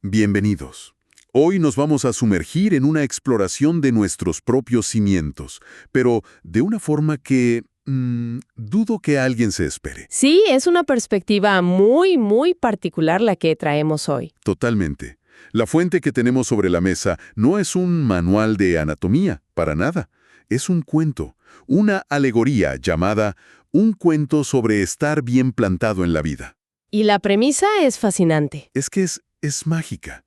Bienvenidos. Hoy nos vamos a sumergir en una exploración de nuestros propios cimientos, pero de una forma que dudo que alguien se espere. Sí, es una perspectiva muy, muy particular la que traemos hoy. Totalmente. La fuente que tenemos sobre la mesa no es un manual de anatomía, para nada. Es un cuento, una alegoría llamada Un cuento sobre estar bien plantado en la vida. Y la premisa es fascinante. Es que es mágica.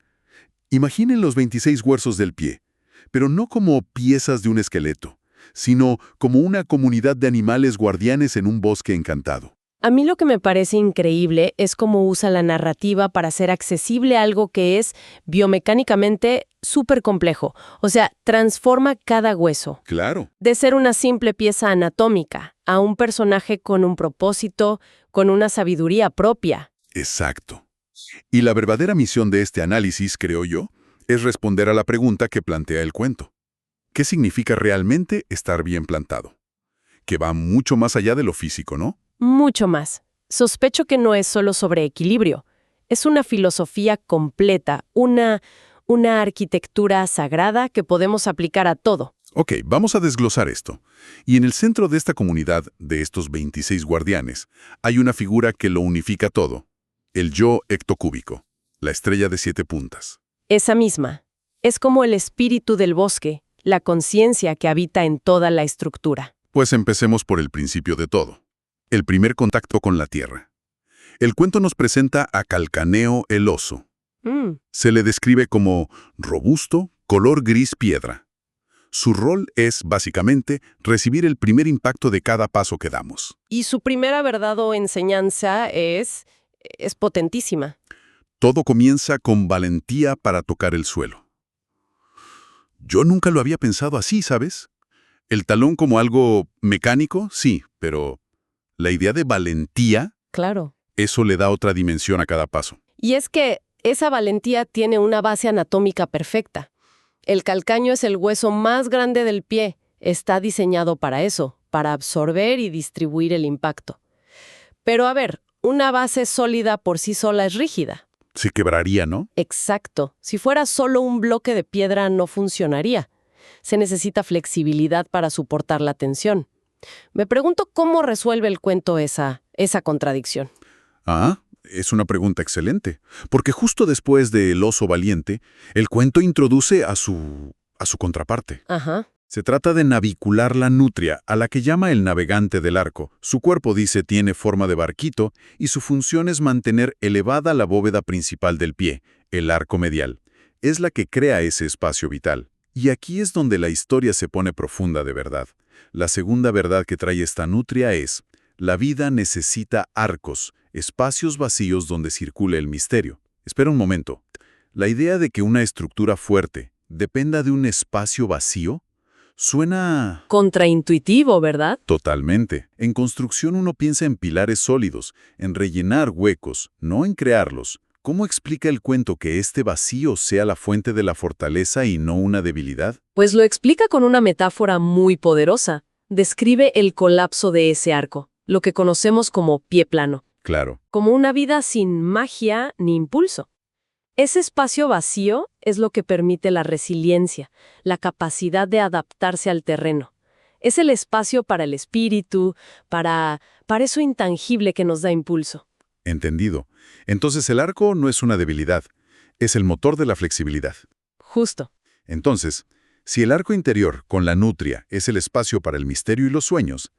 Imaginen los 26 huesos del pie, pero no como piezas de un esqueleto, sino como una comunidad de animales guardianes en un bosque encantado. A mí lo que me parece increíble es cómo usa la narrativa para hacer accesible algo que es biomecánicamente súper complejo. O sea, transforma cada hueso. Claro. De ser una simple pieza anatómica a un personaje con un propósito, con una sabiduría propia. Exacto. Y la verdadera misión de este análisis, creo yo, es responder a la pregunta que plantea el cuento. ¿Qué significa realmente estar bien plantado? Que va mucho más allá de lo físico, ¿no? Mucho más. Sospecho que no es solo sobre equilibrio. Es una filosofía completa, una arquitectura sagrada que podemos aplicar a todo. Ok, vamos a desglosar esto. Y en el centro de esta comunidad, de estos 26 guardianes, hay una figura que lo unifica todo. El yo ectocúbico, la estrella de 7 puntas. Esa misma. Es como el espíritu del bosque, la conciencia que habita en toda la estructura. Pues empecemos por el principio de todo. El primer contacto con la tierra. El cuento nos presenta a Calcaneo el oso. Se le describe como robusto, color gris piedra. Su rol es, básicamente, recibir el primer impacto de cada paso que damos. Y su primera verdad o enseñanza es potentísima. Todo comienza con valentía para tocar el suelo. Yo nunca lo había pensado así, ¿sabes? El talón como algo mecánico, sí, pero la idea de valentía, Claro. eso le da otra dimensión a cada paso. Y es que esa valentía tiene una base anatómica perfecta. El calcaño es el hueso más grande del pie. Está diseñado para eso, para absorber y distribuir el impacto. Pero a ver, una base sólida por sí sola es rígida. Se quebraría, ¿no? Exacto. Si fuera solo un bloque de piedra no funcionaría. Se necesita flexibilidad para soportar la tensión. Me pregunto cómo resuelve el cuento esa contradicción. Ah, es una pregunta excelente, porque justo después de El oso valiente, el cuento introduce a su contraparte. Ajá. Se trata de navicular la nutria, a la que llama el navegante del arco. Su cuerpo, dice, tiene forma de barquito y su función es mantener elevada la bóveda principal del pie, el arco medial. Es la que crea ese espacio vital. Y aquí es donde la historia se pone profunda de verdad. La segunda verdad que trae esta nutria es: la vida necesita arcos, espacios vacíos donde circule el misterio. Espera un momento. La idea de que una estructura fuerte dependa de un espacio vacío suena Contraintuitivo, ¿verdad? totalmente. En construcción uno piensa en pilares sólidos, en rellenar huecos, no en crearlos. ¿Cómo explica el cuento que este vacío sea la fuente de la fortaleza y no una debilidad? Pues lo explica con una metáfora muy poderosa. Describe el colapso de ese arco, lo que conocemos como pie plano, Claro. como una vida sin magia ni impulso. Ese espacio vacío es lo que permite la resiliencia, la capacidad de adaptarse al terreno. Es el espacio para el espíritu, para eso intangible que nos da impulso. Entendido. Entonces el arco no es una debilidad, es el motor de la flexibilidad. Justo. Entonces, si el arco interior, con la nutria, es el espacio para el misterio y los sueños,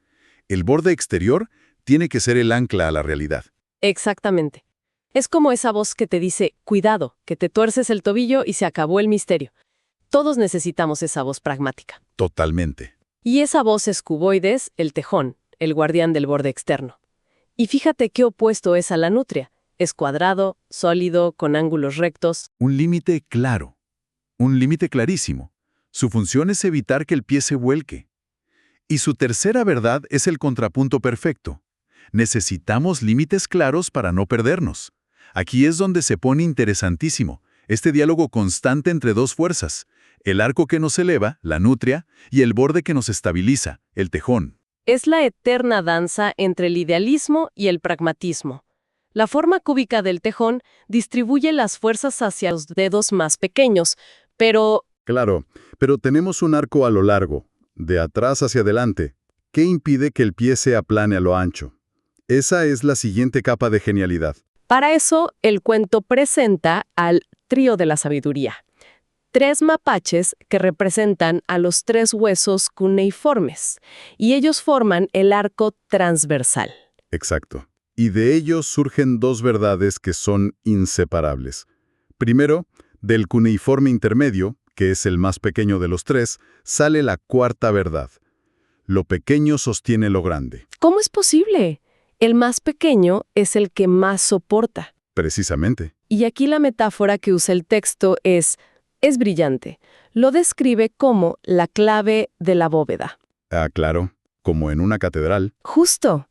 el borde exterior tiene que ser el ancla a la realidad. Exactamente. Es como esa voz que te dice, cuidado, que te tuerces el tobillo y se acabó el misterio. Todos necesitamos esa voz pragmática. Totalmente. Y esa voz es cuboides, el tejón, el guardián del borde externo. Y fíjate qué opuesto es a la nutria. Es cuadrado, sólido, con ángulos rectos. Un límite claro. Un límite clarísimo. Su función es evitar que el pie se vuelque. Y su tercera verdad es el contrapunto perfecto. Necesitamos límites claros para no perdernos. Aquí es donde se pone interesantísimo, este diálogo constante entre dos fuerzas, el arco que nos eleva, la nutria, y el borde que nos estabiliza, el tejón. Es la eterna danza entre el idealismo y el pragmatismo. La forma cúbica del tejón distribuye las fuerzas hacia los dedos más pequeños, pero Claro, pero tenemos un arco a lo largo, de atrás hacia adelante. ¿Qué impide que el pie se aplane a lo ancho? Esa es la siguiente capa de genialidad. para eso el cuento presenta al trío de la sabiduría. 3 mapaches que representan a los 3 huesos cuneiformes, y ellos forman el arco transversal. Exacto. Y de ellos surgen dos verdades que son inseparables. Primero, del cuneiforme intermedio, que es el más pequeño de los tres, sale la cuarta verdad. Lo pequeño sostiene lo grande. ¿Cómo es posible? El más pequeño es el que más soporta. Precisamente. Y aquí la metáfora que usa el texto es brillante. Lo describe como la clave de la bóveda. Ah, claro, como en una catedral. Justo.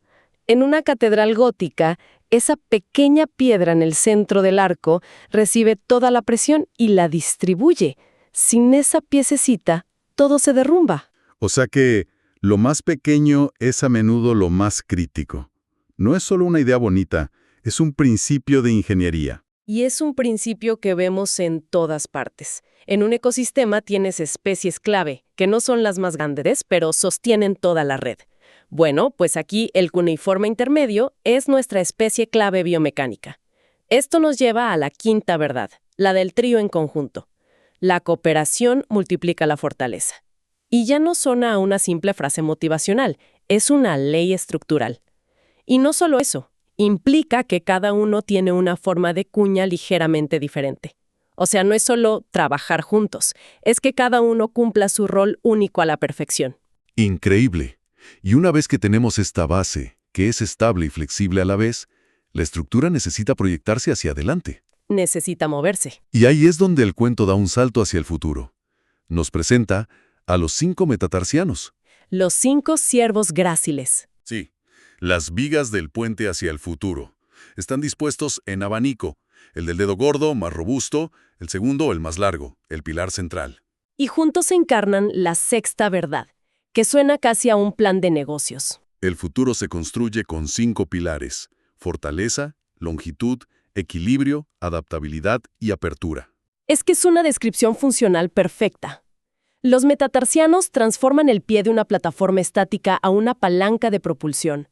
En una catedral gótica, esa pequeña piedra en el centro del arco recibe toda la presión y la distribuye. Sin esa piececita, todo se derrumba. O sea que lo más pequeño es a menudo lo más crítico. No es solo una idea bonita, es un principio de ingeniería. Y es un principio que vemos en todas partes. En un ecosistema tienes especies clave, que no son las más grandes, pero sostienen toda la red. Bueno, pues aquí el cuneiforme intermedio es nuestra especie clave biomecánica. Esto nos lleva a la quinta verdad, la del trío en conjunto. La cooperación multiplica la fortaleza. Y ya no suena a una simple frase motivacional, es una ley estructural. Y no solo eso, implica que cada uno tiene una forma de cuña ligeramente diferente. O sea, no es solo trabajar juntos, es que cada uno cumpla su rol único a la perfección. Increíble. Y una vez que tenemos esta base, que es estable y flexible a la vez, la estructura necesita proyectarse hacia adelante. Necesita moverse. Y ahí es donde el cuento da un salto hacia el futuro. Nos presenta a los 5 metatarsianos. Los 5 ciervos gráciles. Sí, las vigas del puente hacia el futuro. Están dispuestos en abanico. El del dedo gordo, más robusto, el segundo, el más largo, el pilar central. Y juntos encarnan la sexta verdad, que suena casi a un plan de negocios. El futuro se construye con 5 pilares: fortaleza, longitud, equilibrio, adaptabilidad y apertura. Es que es una descripción funcional perfecta. Los metatarsianos transforman el pie de una plataforma estática a una palanca de propulsión.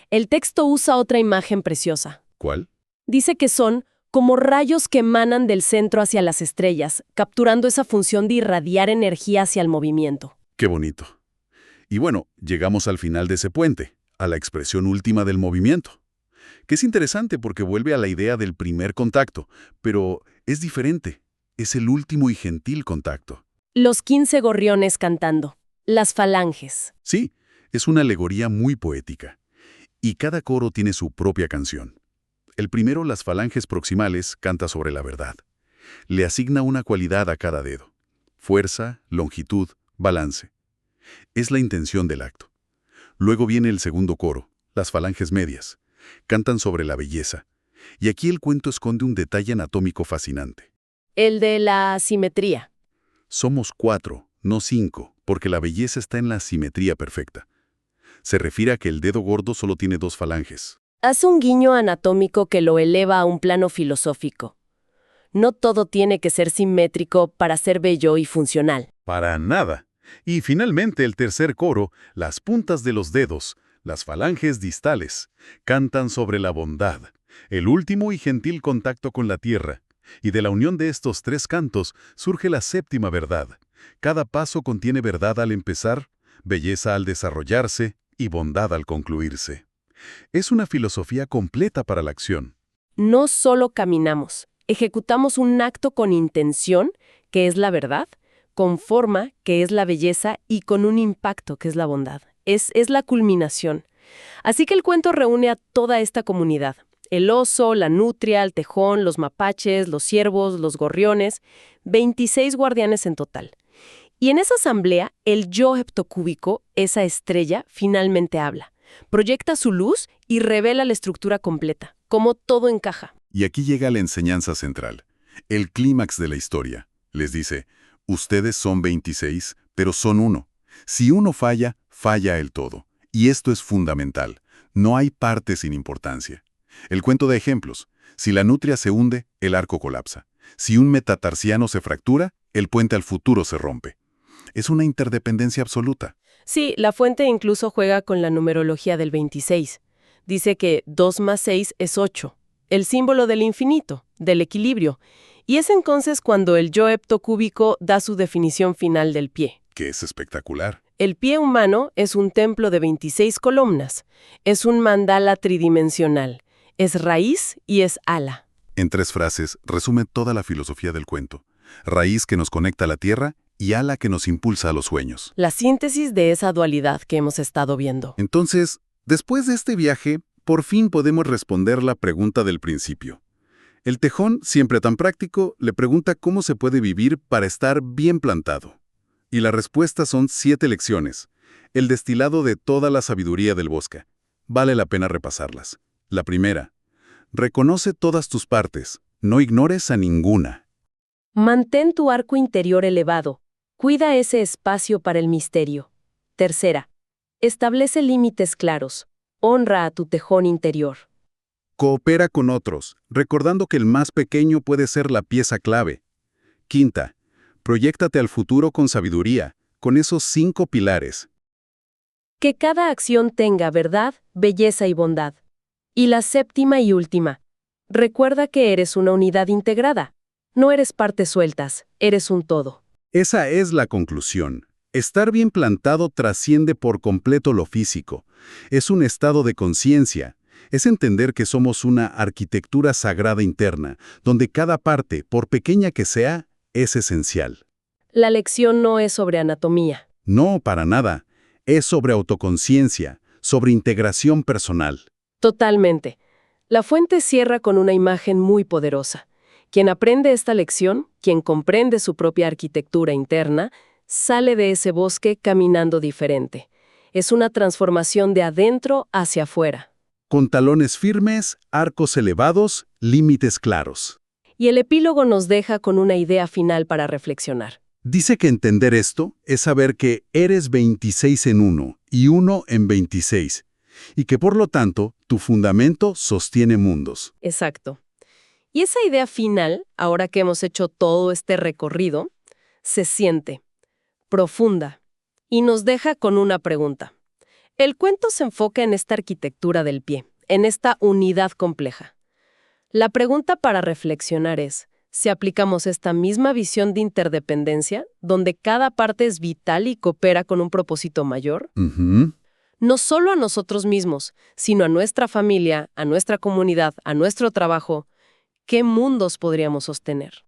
El texto usa otra imagen preciosa. ¿Cuál? Dice que son como rayos que emanan del centro hacia las estrellas, capturando esa función de irradiar energía hacia el movimiento. Qué bonito. Y bueno, llegamos al final de ese puente, a la expresión última del movimiento, que es interesante porque vuelve a la idea del primer contacto, pero es diferente. Es el último y gentil contacto. Los 15 gorriones cantando. Las falanges. Sí, es una alegoría muy poética. Y cada coro tiene su propia canción. El primero, las falanges proximales, canta sobre la verdad. Le asigna una cualidad a cada dedo: fuerza, longitud, balance. Es la intención del acto. Luego viene el segundo coro, las falanges medias. Cantan sobre la belleza. Y aquí el cuento esconde un detalle anatómico fascinante. El de la simetría. Somos 4, no 5, porque la belleza está en la simetría perfecta. Se refiere a que el dedo gordo solo tiene 2 falanges. Hace un guiño anatómico que lo eleva a un plano filosófico. No todo tiene que ser simétrico para ser bello y funcional. Para nada. Y finalmente el tercer coro, las puntas de los dedos, las falanges distales, cantan sobre la bondad, el último y gentil contacto con la tierra. Y de la unión de estos 3 cantos surge la séptima verdad. Cada paso contiene verdad al empezar, belleza al desarrollarse y bondad al concluirse. Es una filosofía completa para la acción. No solo caminamos, ejecutamos un acto con intención, que es la verdad, con forma, que es la belleza, y con un impacto, que es la bondad. Es la culminación. Así que el cuento reúne a toda esta comunidad. El oso, la nutria, el tejón, los mapaches, los ciervos, los gorriones, 26 guardianes en total. Y en esa asamblea, el yo heptocúbico, esa estrella, finalmente habla. Proyecta su luz y revela la estructura completa, cómo todo encaja. Y aquí llega la enseñanza central, el clímax de la historia. Les dice: ustedes son 26, pero son uno. Si uno falla, falla el todo. Y esto es fundamental. No hay parte sin importancia. El cuento de ejemplos. Si la nutria se hunde, el arco colapsa. Si un metatarsiano se fractura, el puente al futuro se rompe. Es una interdependencia absoluta. Sí, la fuente incluso juega con la numerología del 26. Dice que 2 más 6 es 8, el símbolo del infinito, del equilibrio. Y es entonces cuando el yo heptocúbico da su definición final del pie. Que es espectacular. El pie humano es un templo de 26 columnas. Es un mandala tridimensional. Es raíz y es ala. En 3 frases resume toda la filosofía del cuento. Raíz que nos conecta a la tierra y ala que nos impulsa a los sueños. La síntesis de esa dualidad que hemos estado viendo. Entonces, después de este viaje, por fin podemos responder la pregunta del principio. El tejón, siempre tan práctico, le pregunta cómo se puede vivir para estar bien plantado. Y la respuesta son 7 lecciones, el destilado de toda la sabiduría del bosque. Vale la pena repasarlas. La primera, reconoce todas tus partes, no ignores a ninguna. Mantén tu arco interior elevado. Cuida ese espacio para el misterio. Tercera, establece límites claros. Honra a tu tejón interior. Coopera con otros, recordando que el más pequeño puede ser la pieza clave. Quinta, proyéctate al futuro con sabiduría, con esos 5 pilares. Que cada acción tenga verdad, belleza y bondad. Y la séptima y última, recuerda que eres una unidad integrada. No eres partes sueltas, eres un todo. Esa es la conclusión. Estar bien plantado trasciende por completo lo físico. Es un estado de conciencia. Es entender que somos una arquitectura sagrada interna, donde cada parte, por pequeña que sea, es esencial. La lección no es sobre anatomía. No, para nada. Es sobre autoconciencia, sobre integración personal. Totalmente. La fuente cierra con una imagen muy poderosa. Quien aprende esta lección, quien comprende su propia arquitectura interna, sale de ese bosque caminando diferente. Es una transformación de adentro hacia afuera. Con talones firmes, arcos elevados, límites claros. Y el epílogo nos deja con una idea final para reflexionar. Dice que entender esto es saber que eres 26 en 1 y 1 en 26, y que por lo tanto tu fundamento sostiene mundos. Exacto. Y esa idea final, ahora que hemos hecho todo este recorrido, se siente profunda y nos deja con una pregunta. El cuento se enfoca en esta arquitectura del pie, en esta unidad compleja. La pregunta para reflexionar es, si aplicamos esta misma visión de interdependencia, donde cada parte es vital y coopera con un propósito mayor, no solo a nosotros mismos, sino a nuestra familia, a nuestra comunidad, a nuestro trabajo, ¿qué mundos podríamos sostener?